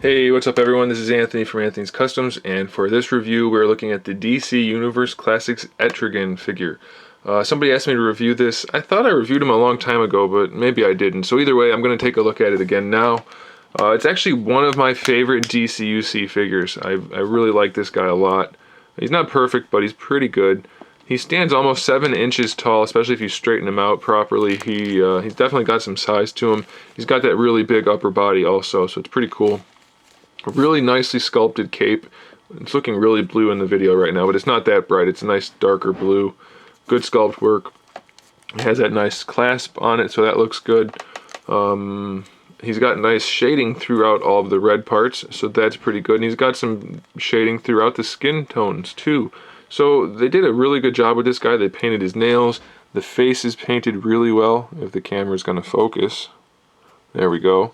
Hey, what's up everyone? This is Anthony from Anthony's Customs, and for this review we're looking at the DC Universe Classics ETRIGAN figure. Somebody asked me to review this. I thought I reviewed him a long time ago, but maybe I didn't. So either way, I'm going to take a look at it again now. It's actually one of my favorite DCUC figures. I really like this guy a lot. He's not perfect, but he's pretty good. He stands almost 7 inches tall, especially if you straighten him out properly. He's definitely got some size to him. He's got that really big upper body also, so it's pretty cool. A really nicely sculpted cape. It's looking really blue in the video right now, but it's not that bright. It's a nice darker blue. Good sculpt work. It has that nice clasp on it, so that looks good. He's got nice shading throughout all of the red parts, so that's pretty good. And he's got some shading throughout the skin tones too. So they did a really good job with this guy. They painted his nails. The face is painted really well, if the camera's going to focus. There we go.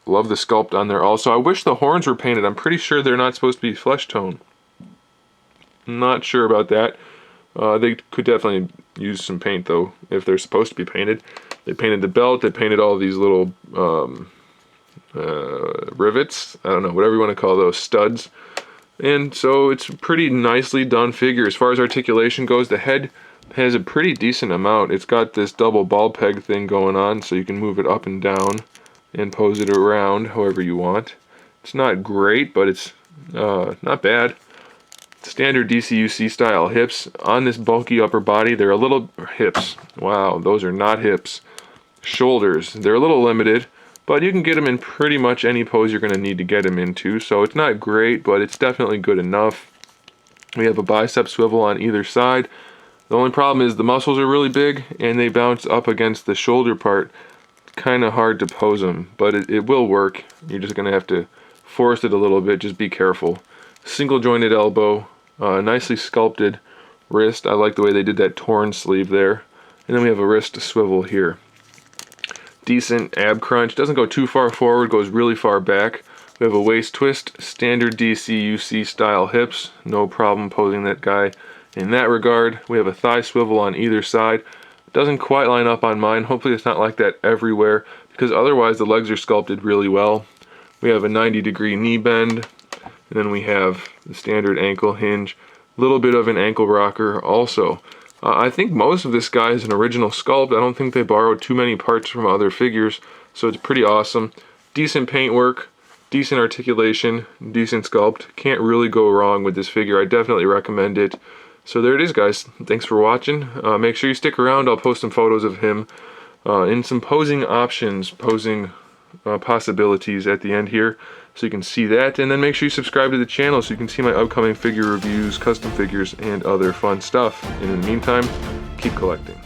Love the sculpt on there also. I wish the horns were painted. I'm pretty sure they're not supposed to be flesh tone. Not sure about that. They could definitely use some paint though, if they're supposed to be painted. They painted the belt, they painted all these little rivets, I don't know, whatever you want to call those, studs. And so it's a pretty nicely done figure. As far as articulation goes, the head has a pretty decent amount. It's got this double ball peg thing going on, so you can move it up and down and pose it around however you want. It's not great, but it's not bad. Standard DCUC style hips on this bulky upper body. They're a little hips. Wow, those are not hips. Shoulders, they're a little limited, but you can get them in pretty much any pose you're going to need to get them into. So it's not great, but it's definitely good enough. We have a bicep swivel on either side. The only problem is the muscles are really big and they bounce up against the shoulder part. Kind of hard to pose them, but it will work. You're just going to have to force it a little bit. Just be careful. Single jointed elbow, nicely sculpted wrist. I like the way they did that torn sleeve there. And then we have a wrist swivel here. Decent ab crunch. Doesn't go too far forward, goes really far back. We have a waist twist, standard DCUC style hips. No problem posing that guy in that regard. We have a thigh swivel on either side. Doesn't quite line up on mine. Hopefully it's not like that everywhere, because otherwise the legs are sculpted really well. We have a 90-degree knee bend, and then we have the standard ankle hinge. A little bit of an ankle rocker also. I think most of this guy is an original sculpt. I don't think they borrowed too many parts from other figures, so it's pretty awesome. Decent paint work, decent articulation, decent sculpt. Can't really go wrong with this figure. I definitely recommend it. So there it is, guys. Thanks for watching. Make sure you stick around. I'll post some photos of him and some posing options, posing possibilities at the end here, so you can see that. And then make sure you subscribe to the channel so you can see my upcoming figure reviews, custom figures, and other fun stuff. And in the meantime, keep collecting.